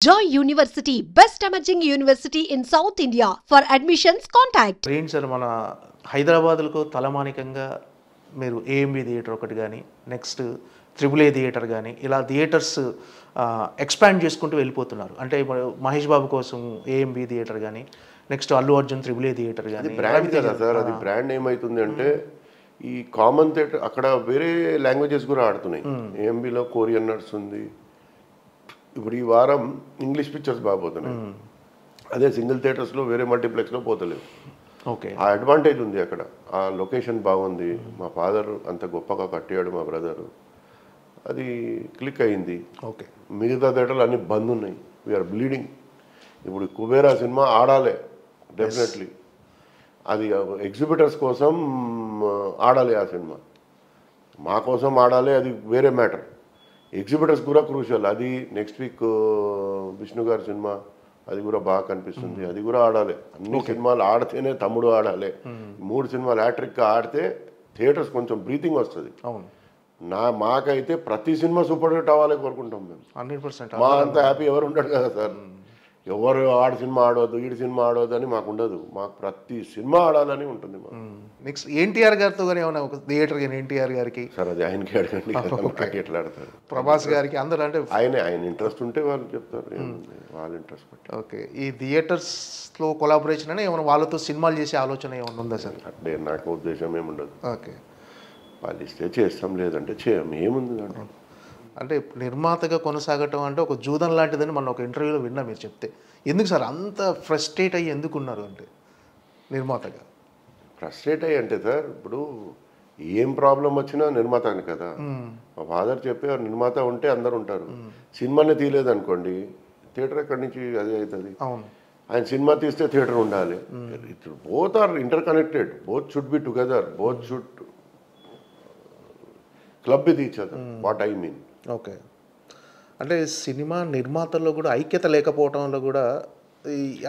Joy University, best emerging university in South India. For admissions, contact. ఏంటి sir మన హైదరాబాద్కు తలమానికంగా మీరు ఏఎంబి థియేటర్ ఒకటి కానీ నెక్స్ట్ త్రిబుల్ ఏ థియేటర్ కానీ ఇలా థియేటర్స్ ఎక్స్పాండ్ చేసుకుంటూ వెళ్ళిపోతున్నారు. అంటే ఇప్పుడు మహేష్ బాబు కోసం ఏఎంబి థియేటర్ కానీ next Allu Arjun triple A theatre కానీ బ్రాండ్ కదా సార్. అది బ్రాండ్ ఏమవుతుంది అంటే ఈ కామన్ థియేటర్ అక్కడ వేరే లాంగ్వేజెస్ కూడా ఆడుతున్నాయి. ఏఎంబిలో కొరియన్ నడుస్తుంది. ఇప్పుడు ఈ వారం ఇంగ్లీష్ పిక్చర్స్ బాగా పోతున్నాయి. అదే సింగిల్ థియేటర్స్లో వేరే మల్టీప్లెక్స్లో పోతలేవు. ఓకే, ఆ అడ్వాంటేజ్ ఉంది అక్కడ. ఆ లొకేషన్ బాగుంది. మా ఫాదర్ అంత గొప్పగా కట్టాడు, మా బ్రదరు. అది క్లిక్ అయింది. ఓకే, మిగతా థియేటర్లు అన్ని బంద్ ఉన్నాయి. We're bleeding. ఇప్పుడు కుబేరా సినిమా ఆడాలి డెఫినెట్లీ. అది ఎగ్జిబిటర్స్ కోసం ఆడాలి ఆ సినిమా. మా కోసం ఆడాలి, అది వేరే మ్యాటర్. ఎగ్జిబిటర్స్ కూడా క్రూషియల్. అది నెక్స్ట్ వీక్ విష్ణు గారి సినిమా, అది కూడా బాగా కనిపిస్తుంది. అది కూడా ఆడాలి. అన్ని సినిమాలు ఆడితేనే తమ్ముడు ఆడాలి. 3 సినిమాలు హ్యాట్రిక్ ఆడితే థియేటర్స్ కొంచెం బ్రీతింగ్ వస్తుంది. అవును, మాకైతే ప్రతి సినిమా సూపర్ హిట్ అవ్వాలి కోరుకుంటాం మేము. 100%. మా అంత హ్యాపీ ఎవరు ఉండడు కదా సార్. ఎవరు ఆడి సినిమా ఆడవద్దు, ఈడి సినిమా ఆడవద్దు అని మాకు ఉండదు. మాకు ప్రతి సినిమా ఆడాలని ఉంటుంది మాకు. నెక్స్ట్ ఎన్టీఆర్ గారితో కానీ ఏమైనా ఒక థియేటర్ కానీ ఎన్టీఆర్ గారికి సార్ అది ఆయనకి అడగండి. ఎట్లా ఆడతారు? ప్రభాస్ గారికి అందరూ అంటే ఆయన ఇంట్రెస్ట్ ఉంటే వాళ్ళు చెప్తారు. వాళ్ళ ఇంట్రెస్ట్ బట్టి. ఓకే, ఈ థియేటర్స్లో కొలాబరేషన్ అని ఏమైనా వాళ్ళతో సినిమాలు చేసే ఆలోచన ఏమైనా ఉందా సార్? అంటే నాకు ఉద్దేశం ఏముండదు. ఓకే, వాళ్ళు ఇస్తే చేస్తాం, లేదంటే చేయం. ఏముంది దాంట్లో? అంటే నిర్మాతగా కొనసాగటం అంటే ఒక జూదం లాంటిదని మనం ఒక ఇంటర్వ్యూలో విన్నా మీరు చెప్తే. ఎందుకు సార్ అంత ఫ్రస్ట్రేట్ అయ్యి ఎందుకున్నారు అంటే నిర్మాతగా? ఫ్రస్ట్రేట్ అయ్యి అంటే సార్, ఇప్పుడు ఏం ప్రాబ్లం వచ్చినా నిర్మాతని కదా. మా ఫాదర్ చెప్పే నిర్మాత ఉంటే అందరు ఉంటారు. సినిమానే తీయలేదు అనుకోండి, థియేటర్ ఎక్కడి నుంచి అది అవుతుంది. అవును, ఆయన సినిమా తీస్తే థియేటర్ ఉండాలి. Both are inter connected. Both should be together. Both should club with each other. What I mean. Okay, అంటే సినిమా నిర్మాతల్లో కూడా ఐక్యత లేకపోవడంలో కూడా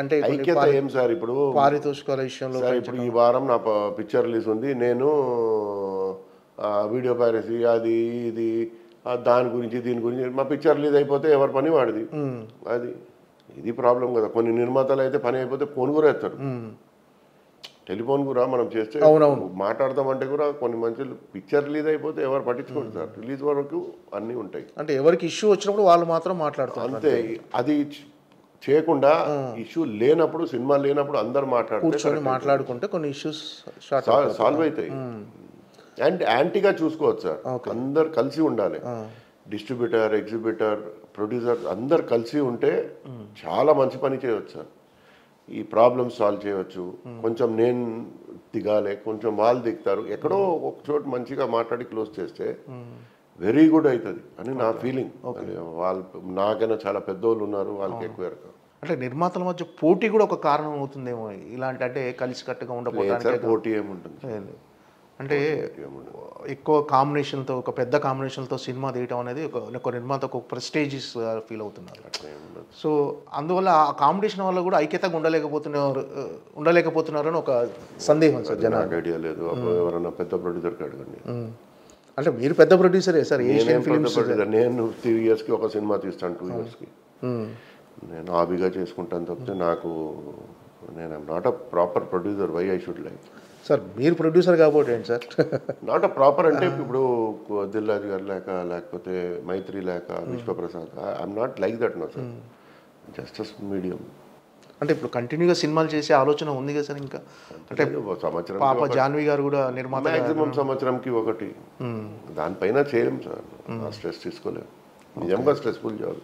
అంటే ఐక్యత ఏం సార్? ఇప్పుడు పారితోషికాల విషయంలో ఇప్పుడు ఈ వారం నా పిక్చర్ రిలీజ్ ఉంది, నేను వీడియో పైరసీ అది ఇది దాని గురించి దీని గురించి, మా పిక్చర్ రిలీజ్ అయిపోతే ఎవరి పని వాడిది. అది ఇది ప్రాబ్లం కదా. కొన్ని నిర్మాతలు అయితే పని అయిపోతే ఫోన్ కూడా ఎత్తారు. టెలిఫోన్ కూడా మనం చేస్తే మాట్లాడతామంటే కూడా కొన్ని మనుషులు పిక్చర్ రిలీజ్ అయిపోతే ఎవరు పట్టించుకోండి సార్. రిలీజ్ వరకు అన్నీ ఉంటాయి. అంటే ఎవరికి ఇష్యూ వచ్చినప్పుడు వాళ్ళు మాత్రం మాట్లాడతారు అంతే. అది చేయకుండా ఇష్యూ లేనప్పుడు, సినిమా లేనప్పుడు అందరు మాట్లాడుకుంటే కొన్ని ఇష్యూస్ సాల్వ్ అవుతాయి. అండ్ యాంటీగా చూసుకోవచ్చు సార్. అందరు కలిసి ఉండాలి. డిస్ట్రిబ్యూటర్, ఎగ్జిబిటర్, ప్రొడ్యూసర్ అందరు కలిసి ఉంటే చాలా మంచి పని చేయవచ్చు సార్. ఈ ప్రాబ్లమ్స్ సాల్వ్ చేయవచ్చు. కొంచెం నేను దిగాలి, కొంచెం వాళ్ళు దిగుతారు. ఎక్కడో ఒక చోటు మంచిగా మాట్లాడి క్లోజ్ చేస్తే వెరీ గుడ్ అవుతుంది అని నా ఫీలింగ్. వాళ్ళు నాకైనా చాలా పెద్దోళ్ళు ఉన్నారు, వాళ్ళకి ఎక్కువ ఎరక. అంటే నిర్మాతల మధ్య పోటీ కూడా ఒక కారణం అవుతుందేమో ఇలాంటి, అంటే కలిసికట్టుగా ఉండకపోవడానికి. పోటీ ఏముంటుంది అంటే ఎక్కువ కాంబినేషన్తో, ఒక పెద్ద కాంబినేషన్తో సినిమా తీయటం అనేది ఒక నిర్మాతకు ఒక ప్రెస్టేజియస్ ఫీల్ అవుతున్నారు. సో అందువల్ల ఆ కాంబినేషన్ వల్ల కూడా ఐక్యతగా ఉండలేకపోతున్నారు అని ఒక సందేహం సార్ జనాలకు. ఐడియా లేదు. ఎవరన్నా పెద్ద ప్రొడ్యూసర్కి అడగండి. అంటే మీరు పెద్ద ప్రొడ్యూసరే సార్. నేను 3 ఇయర్స్కి ఒక సినిమా తీస్తాను, 2 ఇయర్స్కి. నేను హాబీగా చేసుకుంటాను తప్పితే నాకు నేను not a proper producer. Why I should like sir? మీరు ప్రొడ్యూసర్ కాబట్టి ఏంటి సార్? నాట్ అ ప్రాపర్ అంటే ఇప్పుడు దిల్ రాజు గారు లేకపోతే మైత్రి లేక Vishwaprasad, I'm not like that no sir. Just medium. అంటే ఇప్పుడు కంటిన్యూగా సినిమాలు చేసే ఆలోచన ఉంది కదా సార్? ఇంకా అంటే సంవత్సరం పాప జాన్వి గారు కూడా నిర్మాత. మ్యాక్సిమం సంవత్సరంకి ఒకటి. దానిపైన చేయం సార్. స్ట్రెస్ తీసుకోలేము. నిజంగా స్ట్రెస్ఫుల్ జాబ్.